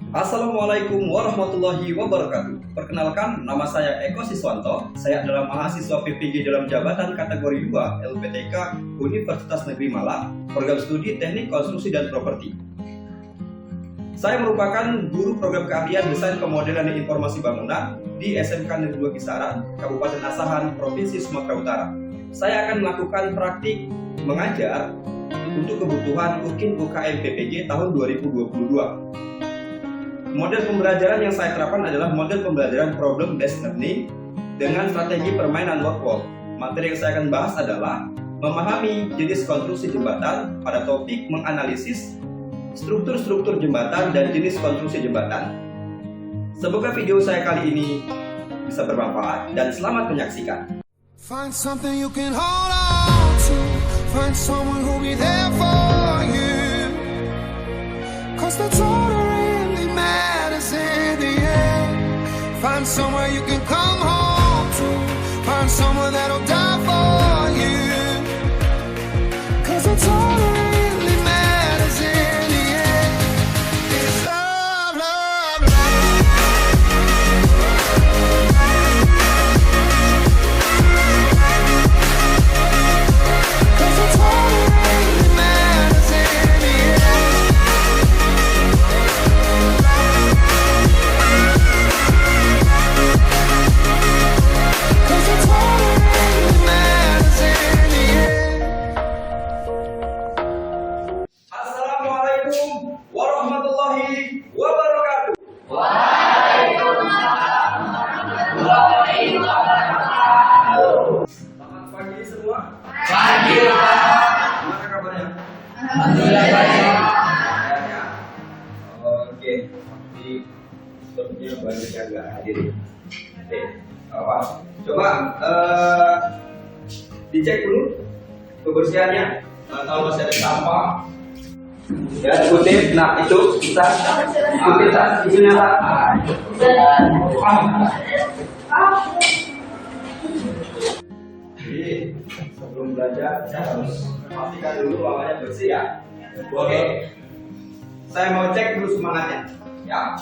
Assalamualaikum warahmatullahi wabarakatuh. Perkenalkan, nama saya Eko Siswanto. Saya adalah mahasiswa PPG dalam jabatan kategori 2 LPTK Universitas Negeri Malang, program studi Teknik Konstruksi dan Properti. Saya merupakan guru program keahlian Desain Pemodelan dan Informasi Bangunan di SMK Negeri 2 Kisaran, Kabupaten Asahan, Provinsi Sumatera Utara. Saya akan melakukan praktik mengajar untuk kebutuhan UKIN UKM PPG tahun 2022. Model pembelajaran yang saya terapkan adalah model pembelajaran problem based learning dengan strategi permainan word wall. Materi yang saya akan bahas adalah memahami jenis konstruksi jembatan pada topik menganalisis struktur-struktur jembatan dan jenis konstruksi jembatan. Semoga video saya kali ini bisa bermanfaat dan selamat menyaksikan. Find something you can hold on to. Find someone who'll be there for you. 'Cause that's all that really matters in the end. Find somewhere you can come home to. Find someone that'll die for you. 'Cause that's all that really matters in the end. It's love, love, love. 'Cause that's all that really matters in the end. 'Cause that's all that really matters in the end. Assalamualaikum warahmatullahi wabarakatuh. Selamat pagi semua. Pagi, Pak. Gimana kabarnya? Alhamdulillah baik. Ya. Oke. Sepertinya banyak yang nggak hadir. Oke. Apa? Coba dicek dulu kebersihannya. Kalau masih ada sampah, ya dikutip. Nah itu kita ikutin isunya Pak. Jadi sebelum belajar saya harus pastikan dulu ruangannya bersih ya. Oke. Saya mau cek dulu semangatnya. Ya.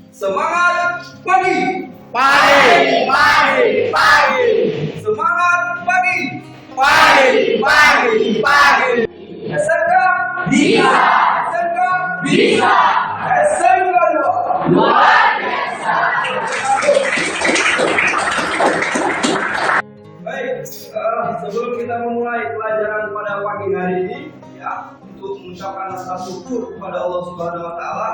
Semangat pagi. Pagi, pagi, pagi, Semangat pagi. pagi, pagi, pagi. SMK Bisa, SMK bisa, SMK 2. luar biasa. Baik, sebelum kita memulai pelajaran pada pagi hari ini, ya, untuk mengucapkan rasa syukur kepada Allah Subhanahu Wa Taala,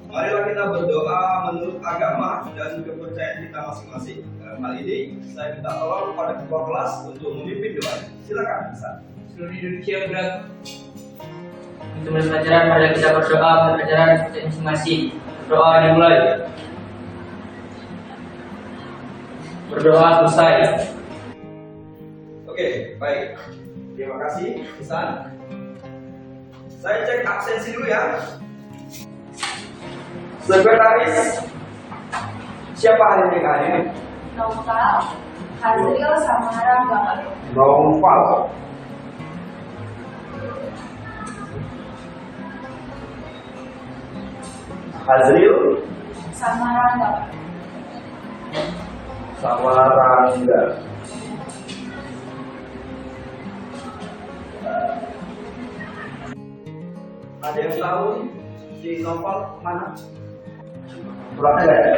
marilah kita berdoa menurut agama dan kepercayaan kita masing-masing. Dalam hal ini, saya minta tolong kepada ketua kelas untuk memimpin doa. Silakan, Ustaz. Seluruh Indonesia berat. Untuk mulai pelajaran, mari kita berdoa menurut ajaran kita masing-masing. Doa dimulai. Berdoa selesai. Oke, baik. Terima kasih, Ustaz. Saya cek absensi dulu ya. Sekretaris, siapa hari ini kali ini? Novel, Hazril sama Rangga. Noval. Hazril Sama Rangga. sama Rangga. Ada yang tahu si Noval mana? Suratnya nggak ada.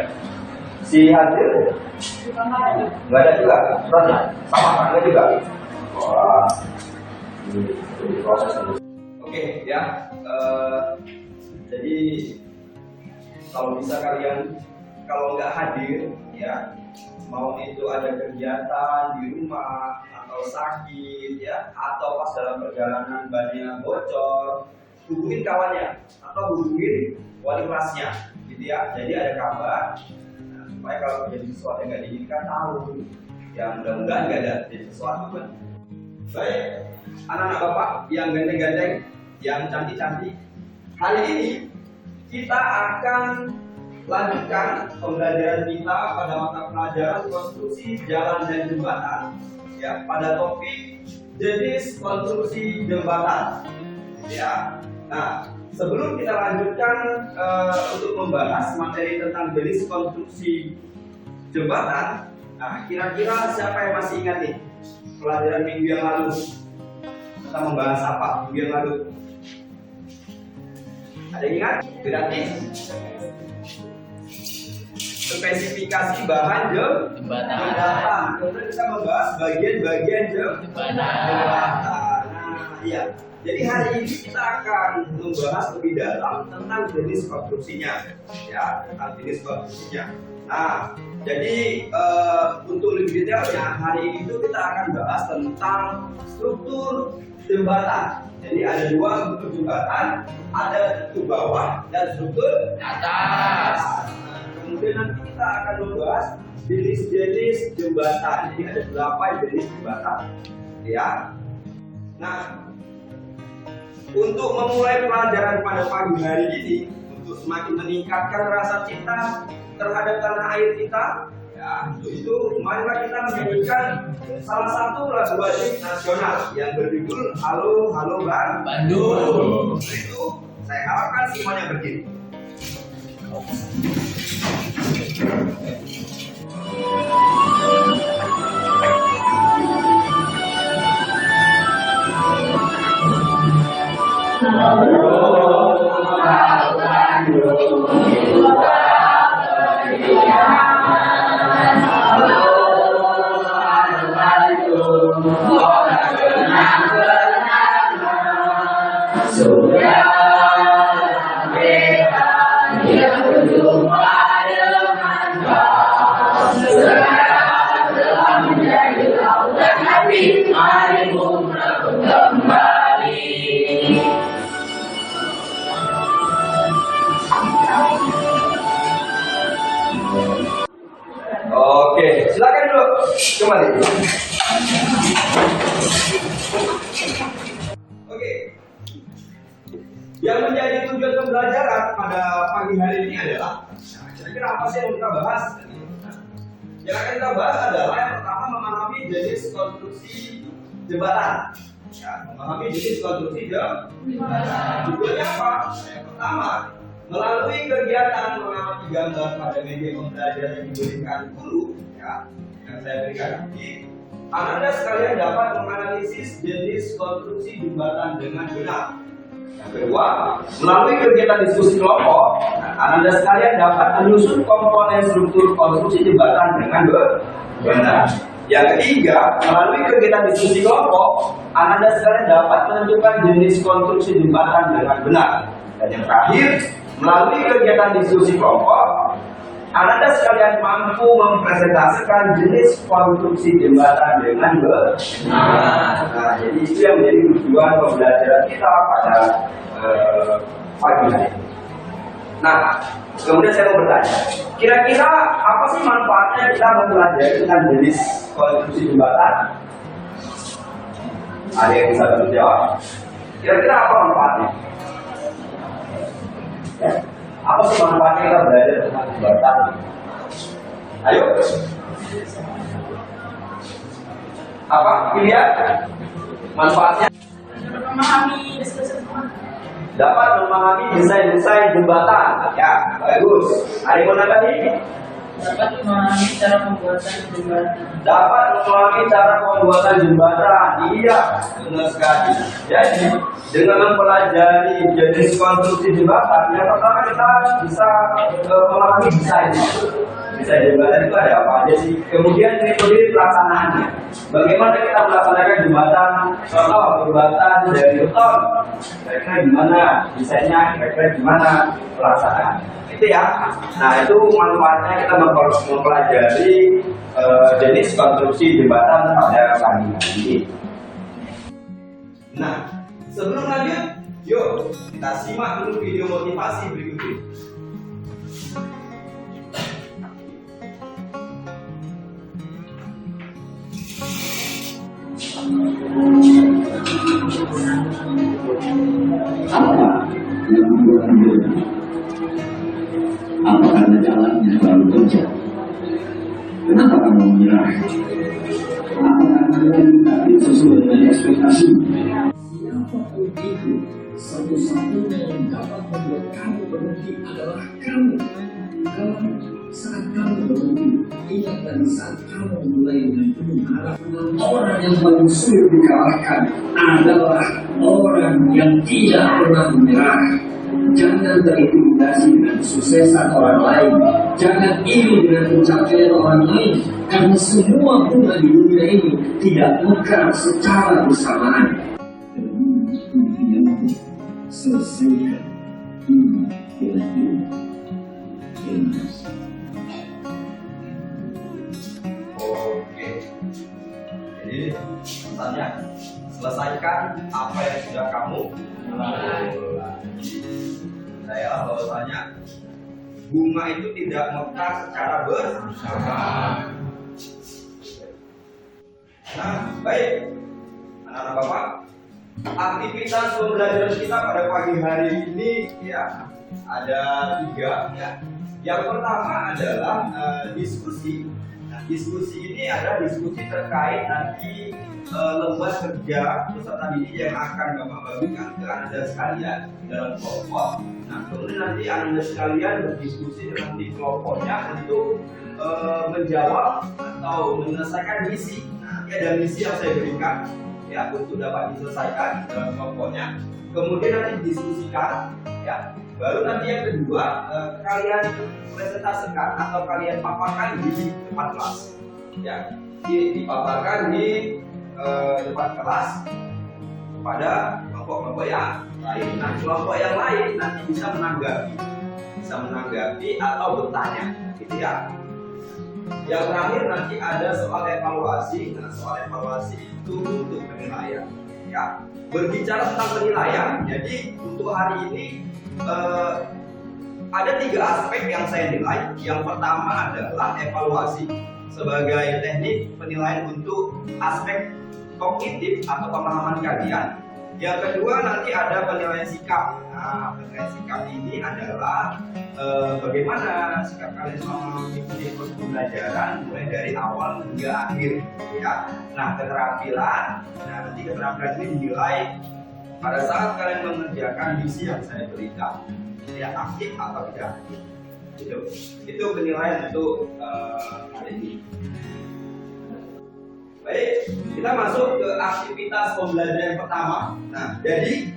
Si Hazril Juga nggak ada. nggak ada juga. Suratnya sama Rangga juga. Wah, ini proses dulu. Oke ya. Jadi kalau bisa kalian kalau nggak hadir ya, mau itu ada kegiatan di rumah atau sakit ya, atau pas dalam perjalanan bannya bocor, hubungin kawannya atau hubungin wali kelasnya gitu ya. Jadi ada kabar, nah, supaya kalau terjadi sesuatu yang nggak diinginkan tahu. Ya mudah-mudahan nggak ada terjadi sesuatu kan. Baik, anak-anak bapak yang ganteng-ganteng, yang cantik-cantik, hari ini kita akan lanjutkan pembelajaran kita pada mata pelajaran konstruksi jalan dan jembatan ya, pada topik jenis konstruksi jembatan ya. Nah, sebelum kita lanjutkan untuk membahas materi tentang jenis konstruksi jembatan, nah kira-kira siapa yang masih ingat nih pelajaran minggu yang lalu? Kita membahas apa minggu yang lalu? Ada yang ingat? Berarti spesifikasi bahan jembatan. Kemudian kita membahas bagian-bagian jembatan. Nah, iya. Jadi hari ini kita akan membahas lebih dalam tentang jenis konstruksinya, ya, tentang jenis konstruksinya. Nah, jadi untuk lebih detailnya hari ini itu kita akan bahas tentang struktur jembatan. Jadi ada dua struktur jembatan, ada struktur bawah dan struktur atas. Kemudian nanti kita akan membahas jenis-jenis jembatan. Jadi ada 8 jenis jembatan, ya. Nah, untuk memulai pelajaran pada pagi hari ini, untuk semakin meningkatkan rasa cinta terhadap tanah air kita, ya, untuk itu marilah kita menyanyikan salah satu lagu wajib nasional yang berjudul Halo Halo Bandung. Untuk itu saya harapkan semuanya berdiri. Oke, silakan dulu kembali. Oke, yang menjadi tujuan pembelajaran pada pagi hari ini adalah, kira-kira apa sih yang kita bahas? Yang akan kita bahas adalah yang pertama memahami jenis konstruksi jembatan. Ya, memahami jenis konstruksi jembatan. Tujuannya apa? Yang pertama, melalui kegiatan mengamati gambar pada media pembelajaran yang diberikan guru, ya, yang saya berikan ini, Anda sekalian dapat menganalisis jenis konstruksi jembatan dengan benar. Yang kedua, melalui kegiatan diskusi kelompok, Anda sekalian dapat menyusun komponen struktur konstruksi jembatan dengan benar. Yang ketiga, melalui kegiatan diskusi kelompok, Anda sekalian dapat menentukan jenis konstruksi jembatan dengan benar. Dan yang terakhir, melalui kegiatan diskusi kelompok, Anda sekalian mampu mempresentasikan jenis konstruksi jembatan dengan benar. Nah, jadi itu yang menjadi tujuan pembelajaran kita pada pagi hari ini. Nah, kemudian saya mau bertanya, kira-kira apa sih manfaatnya kita mempelajari tentang jenis konstruksi jembatan? Ada yang bisa bantu jawab? Kira-kira apa manfaatnya? Ya. Apa sih manfaatnya kita belajar tentang jembatan? Ayo. Apa? Pilihan? Manfaatnya? Memahami Dapat memahami desain-desain jembatan. Ya, bagus. Ada yang mau nambahin? Dapat memahami cara pembuatan jembatan. Dapat memahami cara pembuatan jembatan. Iya, benar sekali. Jadi, dengan mempelajari jenis konstruksi jembatan, yang pertama kita bisa memahami desain. Desain jembatan itu ada apa aja sih? Kemudian metode pelaksanaannya. Bagaimana kita melaksanakan jembatan? Contoh jembatan dari beton. Kira-kira gimana desainnya? Kira-kira gimana pelaksanaannya? Itu ya. Nah, itu manfaatnya kita mempelajari jenis konstruksi jembatan pada pagi hari ini. Nah, sebelum lanjut, yuk kita simak dulu video motivasi berikut ini. Apa karena jalannya baru kerja? Kenapa kamu menyerah? Apa karena kalian tidak sesuai dengan ekspektasi? Siapapun itu, satu-satunya yang dapat membuat kamu berhenti adalah kamu. Kalau saat kamu berhenti, ingat dari saat kamu mulai dengan penuh harapan, orang yang paling sulit dikalahkan adalah orang yang tidak pernah menyerah. Jangan terintimidasi dengan kesuksesan orang lain. Jangan iri dengan pencapaian orang lain. Karena semua bunga di dunia ini tidak mekar secara bersamaan. Dan selesaikan ini dengan ini. Oke. Jadi pesannya, selesaikan apa yang sudah kamu mulai. Saya bahwasanya bunga itu tidak mekar secara bersamaan. Nah, baik, anak-anak bapak, aktivitas pembelajaran kita pada pagi hari ini ya ada 3 ya. Yang pertama adalah diskusi. Nah, diskusi ini adalah diskusi terkait nanti lembar kerja peserta didik yang akan bapak bagikan ke anda sekalian dalam kelompok. Nah, kemudian nanti anda sekalian berdiskusi dengan di kelompoknya untuk menjawab atau menyelesaikan misi. Nah, nanti ada misi yang saya berikan ya untuk dapat diselesaikan dalam kelompoknya. Kemudian nanti didiskusikan ya. Baru nanti yang kedua kalian presentasikan atau kalian paparkan di depan kelas ya. Dipaparkan di depan kelas pada kelompok-kelompok yang lain. Nah, kelompok yang lain nanti bisa menanggapi atau bertanya, gitu ya. Yang terakhir nanti ada soal evaluasi. Nah, soal evaluasi itu untuk penilaian, ya. Berbicara tentang penilaian, jadi untuk hari ini ada 3 aspek yang saya nilai. Yang pertama adalah evaluasi sebagai teknik penilaian untuk aspek kognitif atau pemahaman kalian. Yang kedua nanti ada penilaian sikap. Nah, penilaian sikap ini adalah bagaimana sikap kalian selama mengikuti proses pembelajaran mulai dari awal hingga akhir, ya. Nah, keterampilan. Nah, nanti keterampilan ini dinilai pada saat kalian mengerjakan misi yang saya berikan, ya, aktif atau tidak aktif. Itu penilaian untuk hari ini. Baik, kita masuk ke aktivitas pembelajaran pertama. Nah, jadi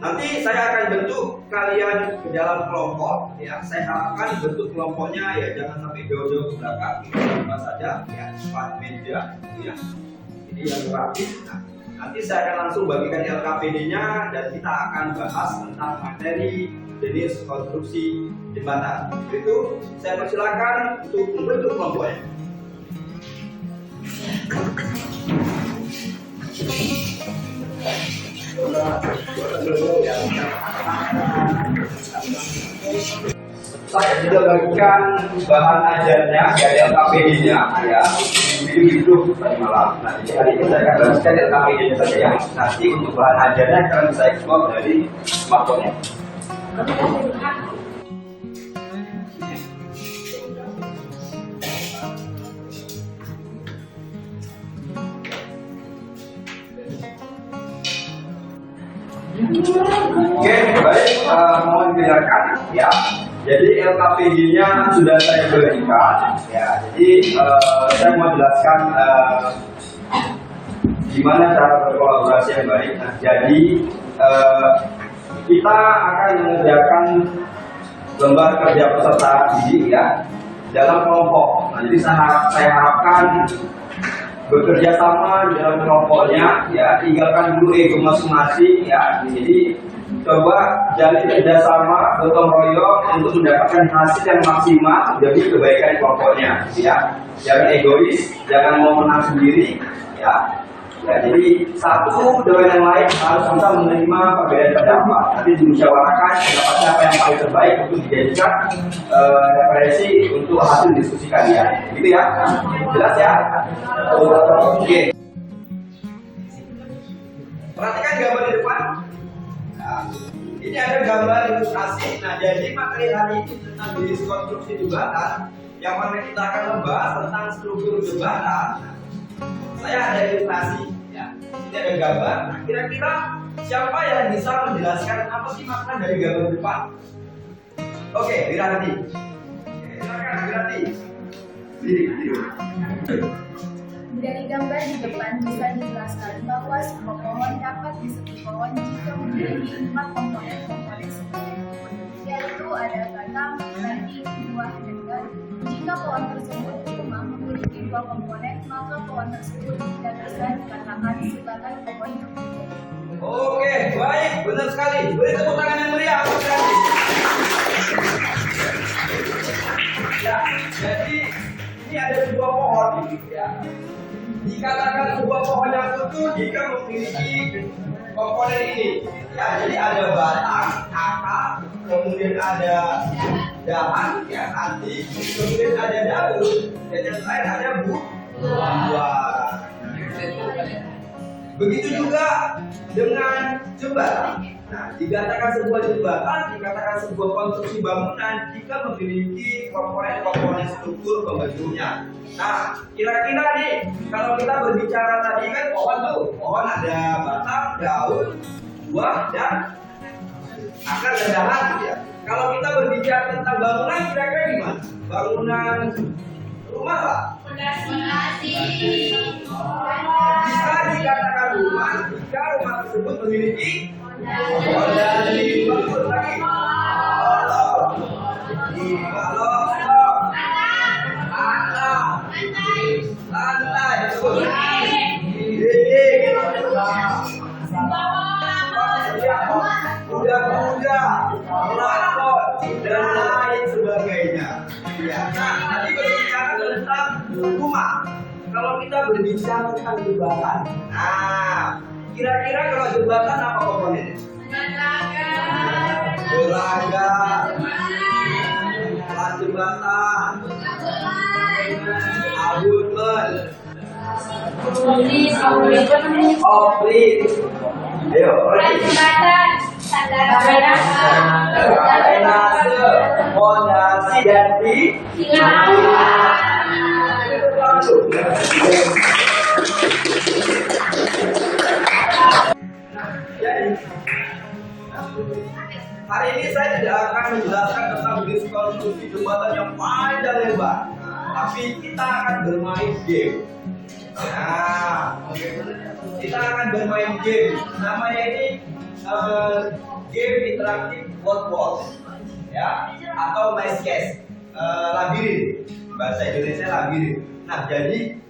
nanti saya akan bentuk kalian ke dalam kelompok, ya. Saya harapkan bentuk kelompoknya ya jangan sampai jauh-jauh ke belakang, cuma saja ya 4 meja, ya. Jadi yang rapid. Nah, nanti saya akan langsung bagikan LKPD-nya dan kita akan bahas tentang materi jenis konstruksi jembatan. Itu saya persilakan untuk membentuk kelompoknya. Saya sudah bagikan bahan ajarnya dari LKPD-nya, ya. Itu tadi malam. Nah, jadi hari ini saya akan bagikan LKPD-nya saja ya. Nanti untuk bahan ajarnya akan saya ekspor dari smartphone-nya. Oke, baik, mohon didengarkan ya. Jadi LKPD-nya sudah saya berikan ya. Jadi saya mau jelaskan gimana cara berkolaborasi yang baik. Nah, jadi kita akan mengerjakan lembar kerja peserta didik ya dalam kelompok. Nah, jadi saya harapkan bekerja sama di dalam kelompoknya ya, tinggalkan dulu ego masing-masing ya. Jadi coba jalin kerjasama gotong royong untuk mendapatkan hasil yang maksimal demi kebaikan kelompoknya ya. Jangan egois, jangan mau menang sendiri ya. Ya, jadi satu dengan yang lain harus bisa menerima perbedaan pendapat. Nanti dimusyawarahkan pendapat siapa yang paling terbaik untuk dijadikan referensi untuk hasil diskusi kalian. Gitu ya, jelas ya? Oke. Perhatikan gambar di depan. Nah, ini ada gambar ilustrasi. Nah, jadi materi hari ini tentang jenis konstruksi jembatan yang mana kita akan membahas tentang struktur jembatan. Saya ada ilustrasi, ya. Ini ada gambar. Nah, kira-kira siapa yang bisa menjelaskan apa sih makna dari gambar depan? Oke, Wiranti. Silakan Wiranti. Diri. Dari gambar di depan bisa dijelaskan bahwa sebuah pohon dapat disebut pohon jika memiliki 4 komponen sebagai pohon, yaitu ada batang, ranting, buah, dan daun. Jika pohon tersebut cuma memiliki 2 komponen, maka pohon tersebut tidak bisa dikatakan sebagai pohon yang utuh. Oke, baik, benar sekali. Beri tepuk tangan yang meriah untuk Wiranti. Ya, jadi ini ada sebuah pohon, ya. Dikatakan sebuah pohon yang utuh jika memiliki komponen ini. Ya, jadi ada batang, akar, kemudian ada dahan, ya nanti, kemudian ada daun, dan yang terakhir ada buah. Begitu juga dengan jembatan. Nah, dikatakan sebuah jembatan, dikatakan sebuah konstruksi bangunan jika memiliki komponen-komponen struktur pembentuknya. Nah, kira-kira nih, kalau kita berbicara tadi kan pohon ada batang, daun, buah, dan akar dan dahan, ya. Kalau kita berbicara tentang bangunan, kira-kira gimana? Bangunan rumah, Pak? Bisa dikatakan rumah jika rumah tersebut memiliki fondasi. Bagus lagi. Lantai. Betul. Kuda, pelakon, dan lain sebagainya. Ya. Nah, tadi berbicara tentang rumah. Kalau kita berbicara tentang jembatan, nah, kira-kira kalau jembatan apa komponennya? Telaga, alat jembatan, abutmen, oplik, ayo, drainase, fondasi dan langsung. Jadi, hari ini saya tidak akan menjelaskan tentang jenis konstruksi jembatan yang panjang lebar, tapi kita akan bermain game. Nah, kita akan bermain game. Namanya ini game interaktif word walk, ya, atau maze case, labirin. Bahasa Indonesia labirin. Nah, jadi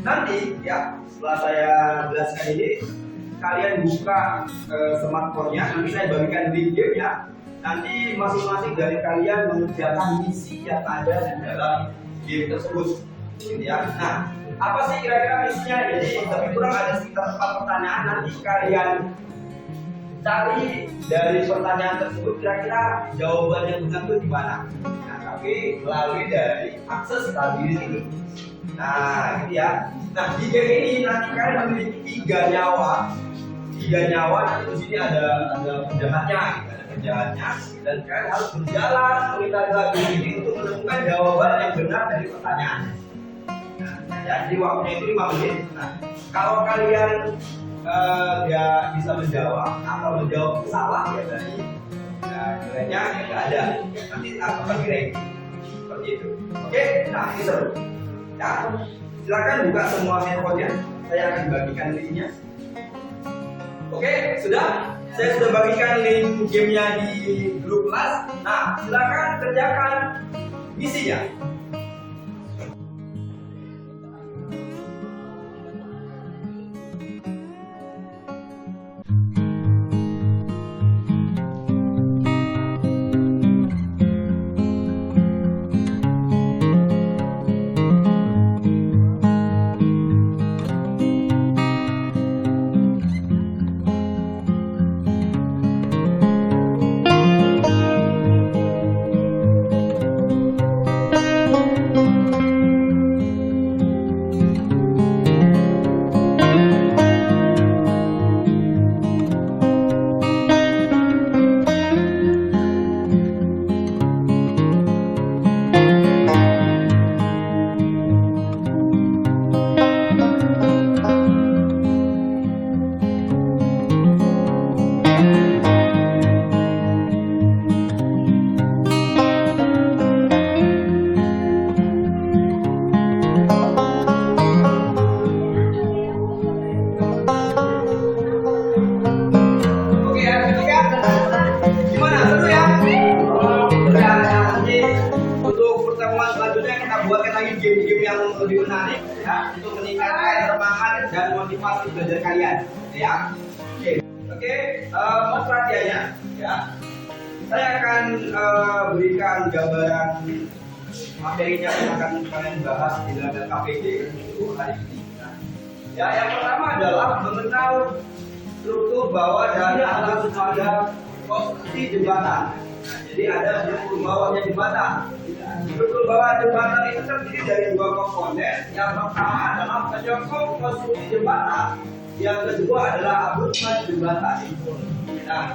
nanti ya setelah saya jelaskan ini, kalian buka smartphone-nya, nanti saya bagikan link game-nya. Nanti masing-masing dari kalian mengerjakan misi yang ada di dalam game tersebut, gitu ya. Nah, apa sih kira-kira misinya? Jadi lebih kurang ada sekitar 4 pertanyaan. Nanti kalian cari dari pertanyaan tersebut kira-kira jawaban yang benar itu di mana. Nah, tapi melalui dari akses labirin ini. Nah, gitu ya. Nah, di game ini nanti kalian memiliki 3 nyawa. 3 nyawa, nanti di sini ada penjahatnya, gitu. Ada penjahatnya, dan kalian harus berjalan melintasi labirin ini untuk menemukan jawaban yang benar dari pertanyaan. Nah, jadi waktunya itu 5 menit. Nah, kalau kalian ya bisa menjawab atau menjawab salah ya dari nilainya tidak ada. Nanti akan bagi ranking seperti itu. Oke, nah ini seru. Ya, silakan buka semua handphonenya. Saya akan bagikan linknya. Oke, sudah. Saya sudah bagikan link gamenya di grup kelas. Nah, silakan kerjakan misinya. game-game yang lebih menarik ya untuk meningkatkan semangat dan motivasi belajar kalian ya. Oke, mas perhatiannya ya. Saya akan berikan gambaran materinya yang akan kalian bahas di dalam KPD itu hari ini. Ya, yang pertama adalah mengenal struktur bawah dari atas pada konstruksi jembatan. Jadi ada struktur bawahnya jembatan. Struktur bawah jembatan itu terdiri dari dua komponen. Yang pertama adalah penyokong konstruksi jembatan. Yang kedua adalah abutmen jembatan. Nah,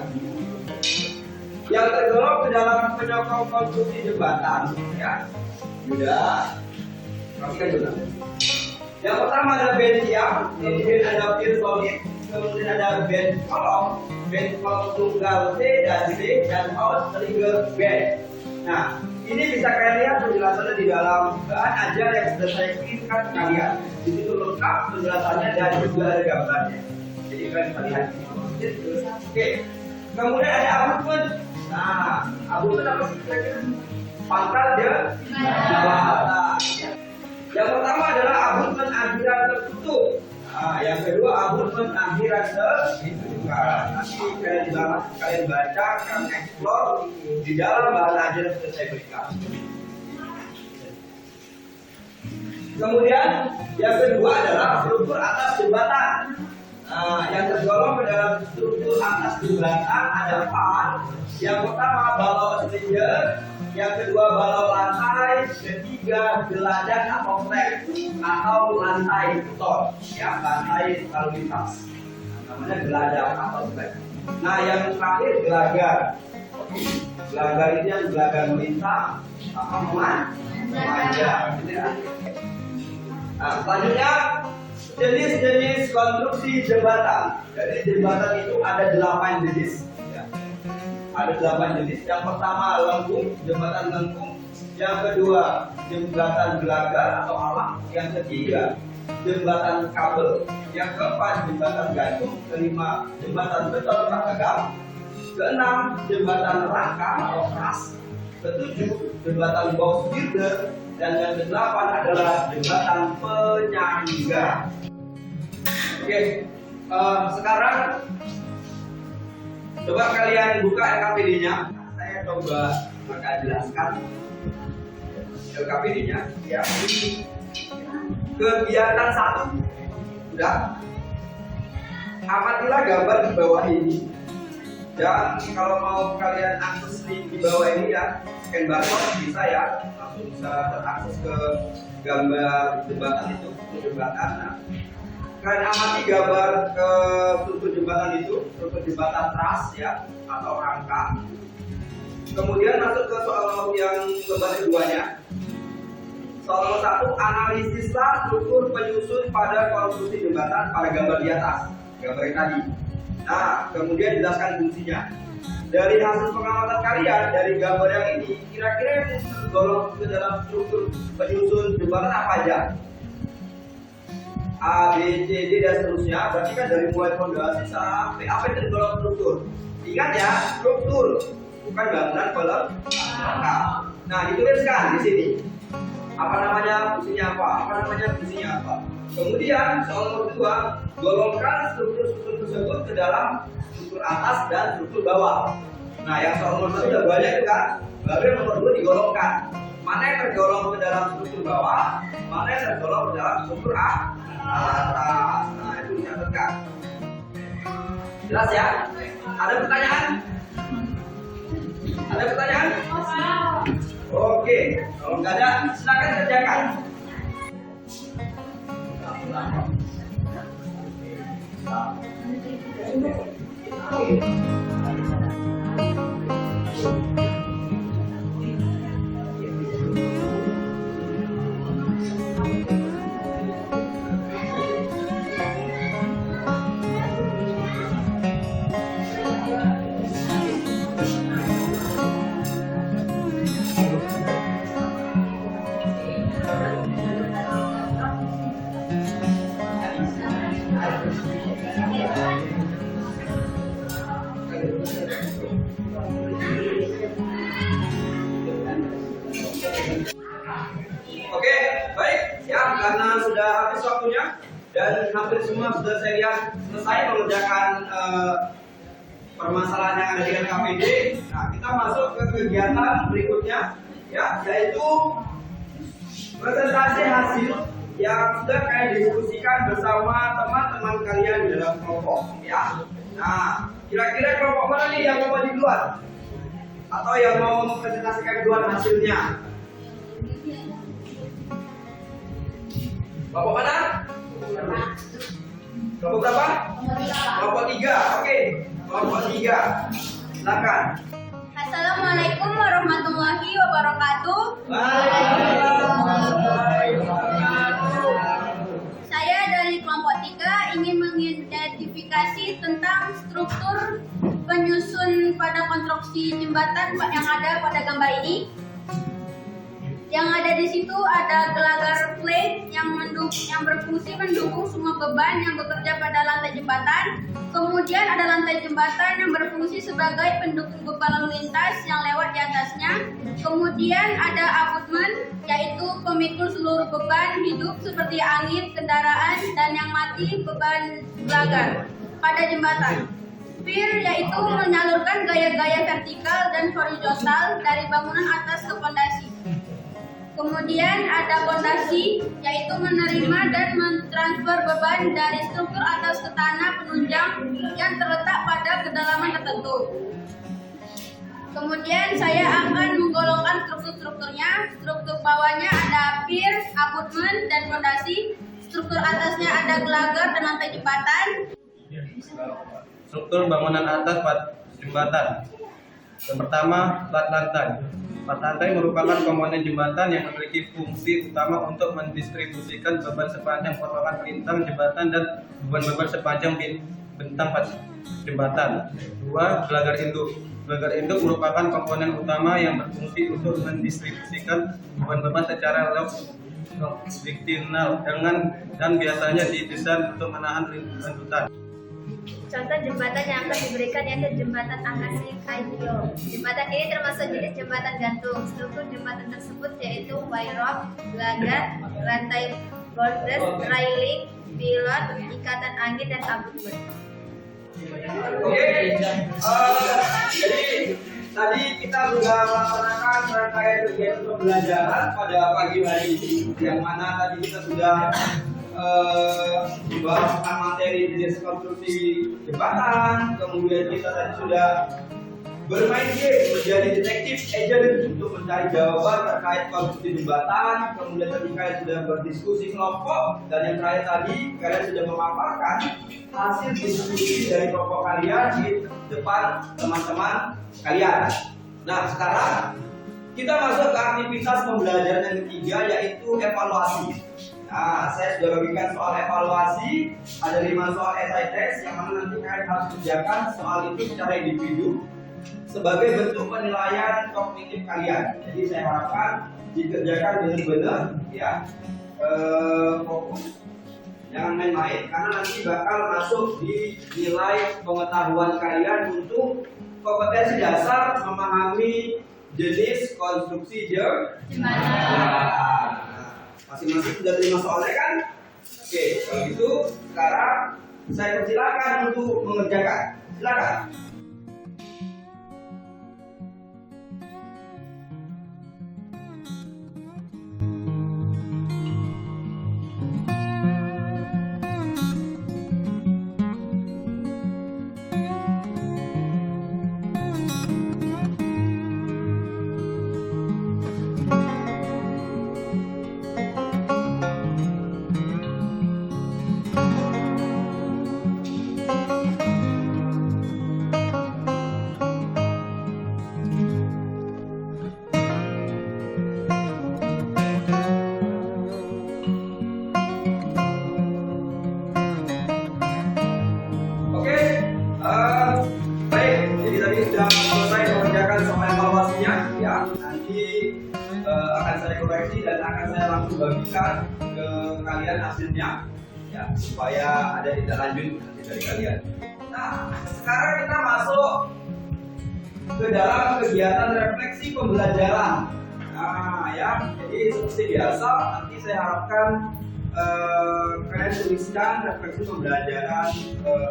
yang tergolong ke dalam penyokong konstruksi jembatan, ya, sudah. Perhatikan juga. Yang pertama adalah band tiang, kemudian ada pier solid, kemudian ada band kolom tunggal C dan D dan out trigger band. Nah, ini bisa kalian lihat penjelasannya di dalam bahan ajar yang sudah saya kirimkan ke kalian. Di situ lengkap penjelasannya dan juga ada gambarnya. Jadi kalian bisa lihat. Oke. Kemudian ada abutmen. Nah, abutmen apa sih kira-kira? Pangkal jembatan. Yang pertama adalah abutmen akhiran tertutup. Nah, yang kedua abutmen akhiran terbuka. Nanti kalian baca, kalian explore di dalam bahan ajar yang sudah saya berikan. Kemudian yang kedua adalah struktur atas jembatan. Nah, yang tergolong ke dalam struktur atas jembatan ada 4. Yang pertama balok silinder, yang kedua balok lantai, ketiga geladak atau track atau lantai beton, ya lantai lalu lintas. Namanya geladak atau track. Nah, yang terakhir gelagar. Gelagar itu yang gelagar melintang apa memanjang, gitu ya. Nah, selanjutnya jenis-jenis konstruksi jembatan. Jadi jembatan itu ada 8 jenis. Ya. Ada 8 jenis. Yang pertama lengkung, jembatan lengkung. Yang kedua jembatan gelagar atau alang. Yang ketiga jembatan kabel. Yang keempat jembatan gantung. Kelima jembatan beton tegang. Keenam jembatan rangka atau ras. Ketujuh jembatan box girder. Dan yang kedelapan adalah jembatan penyangga. Oke, sekarang coba kalian buka LKPD-nya. Saya coba akan jelaskan LKPD-nya. Ya, ini kegiatan 1. Sudah. Amatilah gambar di bawah ini. Dan kalau mau kalian akses link di bawah ini ya, scan barcode bisa ya, langsung bisa terakses ke gambar jembatan itu, jembatan. Nah, kalian amati gambar ke struktur jembatan itu, struktur jembatan tras ya, atau rangka. Kemudian masuk ke soal yang lembar keduanya. Soal nomor 1, analisislah struktur penyusun pada konstruksi jembatan pada gambar di atas, gambar yang tadi. Nah, kemudian jelaskan fungsinya. Dari hasil pengamatan kalian dari gambar yang ini, kira-kira yang tergolong ke dalam struktur penyusun jembatan apa aja? A, B, C, D dan seterusnya. Berarti kan dari mulai fondasi sampai apa yang tergolong struktur. Ingat ya, struktur bukan bangunan pelengkap. Nah, dituliskan di sini. Apa namanya, fungsinya apa? Apa namanya, fungsinya apa? Kemudian soal nomor 2, golongkan struktur-struktur tersebut ke dalam struktur atas dan struktur bawah. Nah, yang soal nomor 1 sudah banyak itu kan. Baru yang nomor 2 digolongkan. Mana yang tergolong ke dalam struktur bawah, mana yang tergolong ke dalam struktur atas. Nah, itu dicatatkan. Jelas ya? Ada pertanyaan? Ada pertanyaan? Oke, kalau nggak ada, silakan kerjakan. sudah habis waktunya dan hampir semua sudah saya lihat selesai mengerjakan permasalahan yang ada dengan KPD. Nah, kita masuk ke kegiatan berikutnya, ya, yaitu presentasi hasil yang sudah kalian diskusikan bersama teman-teman kalian di dalam kelompok, ya. Nah, kira-kira kelompok mana nih yang mau maju duluan? Atau yang mau mempresentasikan duluan hasilnya? Kelompok mana? Kelompok berapa? Kelompok 3. Oke, kelompok 3. Silakan. Assalamualaikum warahmatullahi wabarakatuh. Saya dari kelompok 3 ingin mengidentifikasi tentang struktur penyusun pada konstruksi jembatan yang ada pada gambar ini. Yang ada di situ ada gelagar plate yang berfungsi mendukung semua beban yang bekerja pada lantai jembatan. Kemudian ada lantai jembatan yang berfungsi sebagai pendukung beban lalu lintas yang lewat di atasnya. Kemudian ada abutment, yaitu pemikul seluruh beban hidup seperti angin, kendaraan, dan yang mati beban gelagar pada jembatan. Pier yaitu menyalurkan gaya-gaya vertikal dan horizontal dari bangunan atas ke fondasi. Kemudian ada fondasi, yaitu menerima dan mentransfer beban dari struktur atas ke tanah penunjang yang terletak pada kedalaman tertentu. Kemudian saya akan menggolongkan struktur-strukturnya. Struktur bawahnya ada pier, abutment, dan fondasi. Struktur atasnya ada gelagar dan lantai jembatan. Struktur bangunan atas jembatan. Yang pertama, plat lantai. Plat lantai merupakan komponen jembatan yang memiliki fungsi utama untuk mendistribusikan beban sepanjang potongan lintang jembatan dan beban-beban sepanjang bentang jembatan. 2. Gelagar induk. Gelagar induk merupakan komponen utama yang berfungsi untuk mendistribusikan beban-beban secara longitudinal dan biasanya didesain untuk menahan lanjutan. Contoh jembatan yang akan diberikan yaitu jembatan Akasi Kaibyo. Jembatan ini termasuk jenis jembatan gantung. Struktur jembatan tersebut yaitu wire rope, gelagar, rantai borders, railing, pilot, ikatan angin, dan abutment. Oke, jadi tadi kita sudah melaksanakan rangkaian kegiatan pembelajaran pada pagi hari ini, yang mana tadi kita sudah membahas tentang materi jenis konstruksi jembatan. Kemudian kita tadi sudah bermain game menjadi detektif agent untuk mencari jawaban terkait konstruksi jembatan. Kemudian tadi kalian sudah berdiskusi kelompok, dan yang terakhir tadi kalian sudah memaparkan hasil diskusi dari kelompok kalian di depan teman-teman kalian. Nah, sekarang kita masuk ke aktivitas pembelajaran yang ketiga, yaitu evaluasi. Nah, saya sudah bagikan soal evaluasi, ada 5 soal essay test yang mana nanti kalian harus kerjakan soal itu secara individu sebagai bentuk penilaian kognitif kalian. Jadi saya harapkan dikerjakan dengan benar, ya, fokus, jangan main-main, karena nanti bakal masuk di nilai pengetahuan kalian untuk kompetensi dasar memahami jenis konstruksi jembatan. Masing-masing sudah terima soalnya kan? Oke, kalau gitu sekarang saya persilakan untuk mengerjakan. Silakan. Akan saya koreksi dan akan saya langsung bagikan ke kalian hasilnya, ya, supaya ada tindak lanjut nanti dari kalian. Nah, sekarang kita masuk ke dalam kegiatan refleksi pembelajaran. Nah, ya, jadi seperti biasa nanti saya harapkan kalian tuliskan referensi pembelajaran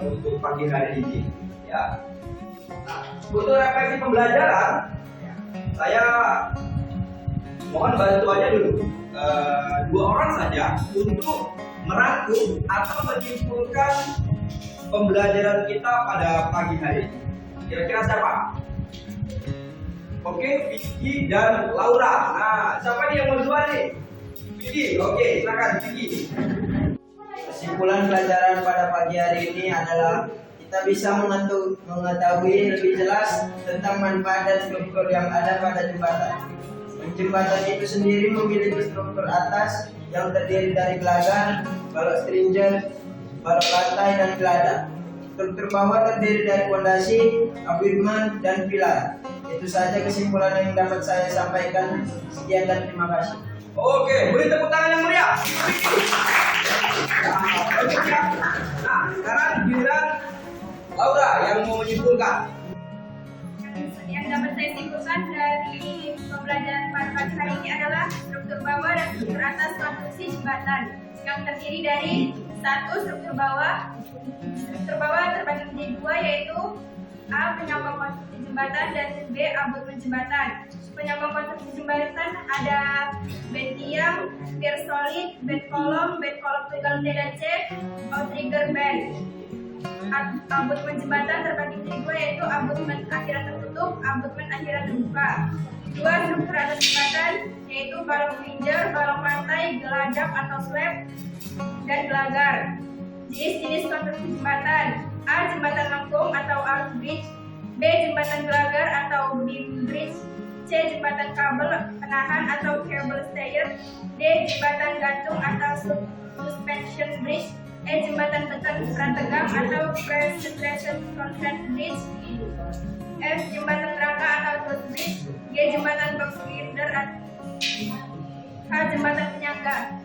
untuk pagi hari ini, ya. Nah, untuk referensi pembelajaran, saya mohon bantuannya dulu. 2 orang saja untuk merangkum atau menyimpulkan pembelajaran kita pada pagi hari ini. Kira-kira siapa? Oke, Vicky dan Laura. Nah, siapa nih yang mau duluan nih? Vicky, oke, silakan Vicky. Kesimpulan pelajaran pada pagi hari ini adalah kita bisa mengetahui lebih jelas tentang manfaat dan struktur yang ada pada jembatan. Jembatan itu sendiri memiliki struktur atas yang terdiri dari gelagar, balok stringer, balok lantai, dan geladak. Struktur bawah terdiri dari fondasi, abutmen, dan pilar. Itu saja kesimpulan yang dapat saya sampaikan. Sekian dan terima kasih. Oke, beri tepuk tangan yang meriah. Nah, sekarang giliran Laura yang mau menyimpulkan. Yang dapat saya simpulkan dari pembelajaran pada pagi hari ini adalah struktur bawah dan struktur atas konstruksi jembatan yang terdiri dari 1. Struktur bawah terbagi menjadi 2, yaitu A. Penyambung konstruksi jembatan dan B. Abutmen jembatan. Penyambung konstruksi jembatan ada bed tiang, pier solid, bed kolom tunggal T dan C, outrigger band. Abutmen jembatan terbagi menjadi 2, yaitu abutmen akhiran tertutup, abutmen akhiran terbuka. 2. Struktur atas jembatan yaitu balok flinger, balok lantai, geladak atau slab, dan gelagar. Jenis-jenis konstruksi jembatan: A. Jembatan lengkung atau arch bridge, B. Jembatan gelagar atau beam bridge, C. Jembatan kabel penahan atau cable stayer, D. Jembatan gantung atau suspension bridge, E. Jembatan beton prategang atau presentation concrete bridge, F. Jembatan rangka atau truss bridge, G. Jembatan box girder, H. Jembatan penyangga.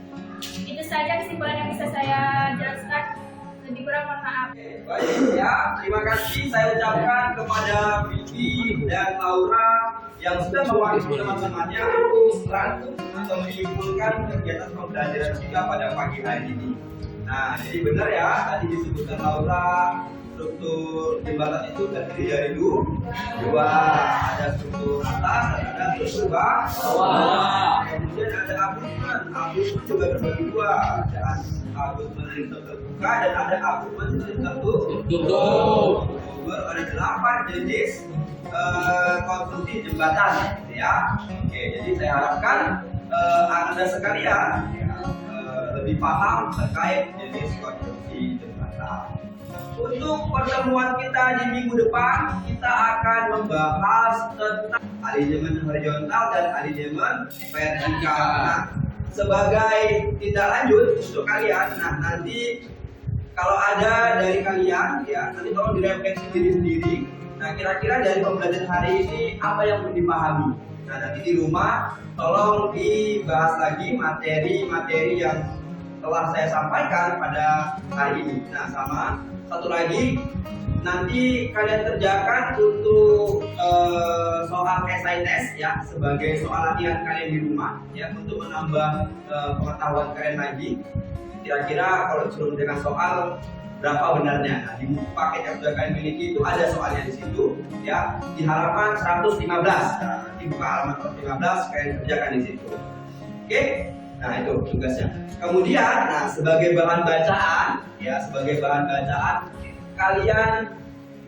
Itu saja kesimpulan yang bisa saya jelaskan. Lebih kurang mohon maaf. Baik ya, terima kasih saya ucapkan kepada Vicky dan Laura yang sudah mewakili teman-temannya untuk merangkum atau menyimpulkan kegiatan pembelajaran kita pada pagi hari ini. Nah, jadi benar ya, tadi disebutkan Laura, struktur jembatan itu terdiri dari 2, ada struktur atas dan ada struktur bawah. Kemudian ada abutmen juga terbagi 2, ada abutmen yang terbuka dan ada abutmen yang tertutup. Ada 8 jenis konstruksi jembatan, ya. Oke, jadi saya harapkan Anda sekalian lebih paham terkait jenis konstruksi jembatan. Untuk pertemuan kita di minggu depan, kita akan membahas tentang alignment horizontal dan alignment vertikal. Nah, sebagai tindak lanjut untuk kalian, nah nanti kalau ada dari kalian, ya nanti tolong direfleksi diri sendiri. Nah, kira-kira dari pembelajaran hari ini apa yang perlu dipahami? Nah, nanti di rumah tolong dibahas lagi materi-materi yang telah saya sampaikan pada hari ini. Nah, sama satu lagi, nanti kalian kerjakan untuk soal essay test ya, sebagai soal latihan kalian di rumah ya, untuk menambah pengetahuan kalian lagi. Kira-kira kalau disuruh dengan soal berapa benarnya? Nah, di buku paket yang sudah kalian miliki itu ada soalnya di situ ya, di halaman 115. Nah, dibuka halaman 115, kalian kerjakan di situ. Oke? Nah, itu tugasnya. Kemudian, nah sebagai bahan bacaan ya, kalian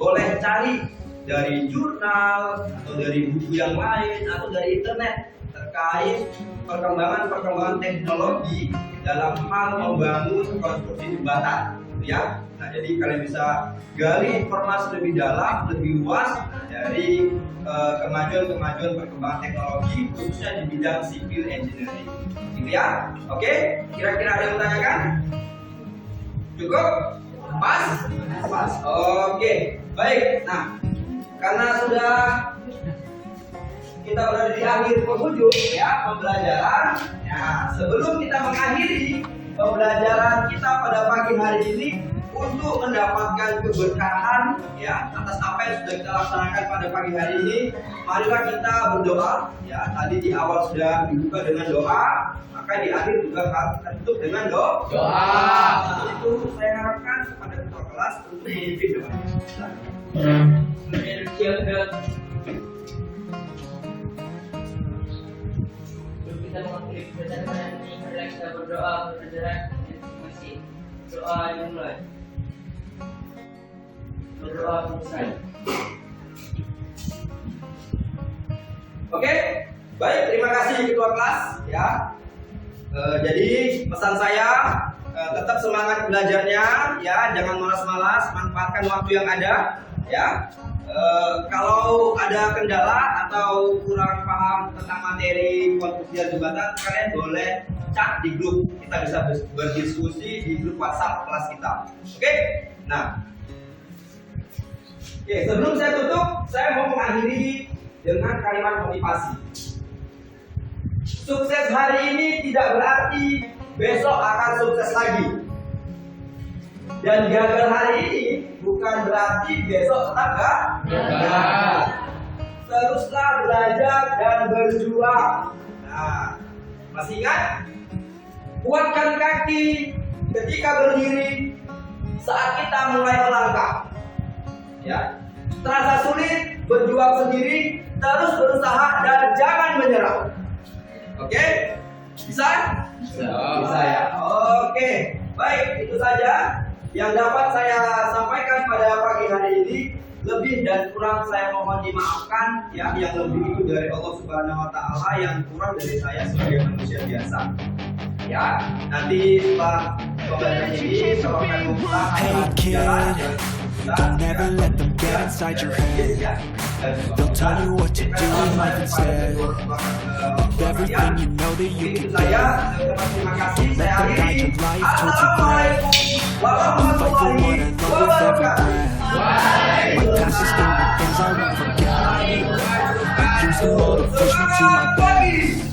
boleh cari dari jurnal atau dari buku yang lain atau dari internet terkait perkembangan teknologi dalam hal membangun konstruksi jembatan ya. Nah, jadi kalian bisa gali informasi lebih dalam, lebih luas dari kemajuan perkembangan teknologi khususnya di bidang civil engineering. Gitu ya. Oke, kira-kira ada yang menanyakan? Cukup? Pas? Oke, baik. Nah, karena sudah kita berada di akhir penghujung ya pembelajaran. Ya, sebelum kita mengakhiri pembelajaran kita pada pagi hari ini, untuk mendapatkan keberkahan Tuhan ya atas apa yang sudah kita laksanakan pada pagi hari ini. Marilah kita berdoa ya. Tadi di awal sudah dibuka dengan doa, maka di akhir juga kita tutup dengan doa. Itu saya harapkan kepada ketua kelas untuk memimpin doanya. Sebelum kita mengakhiri pembelajaran pada hari ini, marilah kita berdoa pelajaran masing-masing. Doa dimulai. Berdoa selesai. Oke, baik, terima kasih ketua kelas ya. Jadi pesan saya tetap semangat belajarnya ya, jangan malas-malas, manfaatkan waktu yang ada ya. Kalau ada kendala atau kurang paham tentang materi konstruksi dan jembatan, kalian boleh chat di grup, kita bisa berdiskusi di grup WhatsApp kelas kita. Oke, nah. Oke, sebelum saya tutup, saya mau mengakhiri dengan kalimat motivasi. Sukses hari ini tidak berarti besok akan sukses lagi. Dan gagal hari ini bukan berarti besok tetap gagal. Teruslah belajar dan berjuang. Nah, masih ingat? Kuatkan kaki ketika berdiri saat kita mulai melangkah. Ya, terasa sulit, berjuang sendiri, terus berusaha dan jangan menyerah. Oke? Bisa? Bisa ya. Oke, baik, itu saja yang dapat saya sampaikan pada pagi hari ini. Lebih dan kurang saya mohon dimaafkan ya, yang lebih itu dari Allah Subhanahu wa taala, yang kurang dari saya sebagai manusia biasa. Ya, nanti setelah pembelajaran ini kalau akan memulai jalan. Don't ever let them get inside your head. They'll tell you what to do in life instead of everything you know that you can get. Let them guide your life towards your grave. I'll fight for what I love with every breath. My past is filled with things I won't forget. I use the motivation to my best.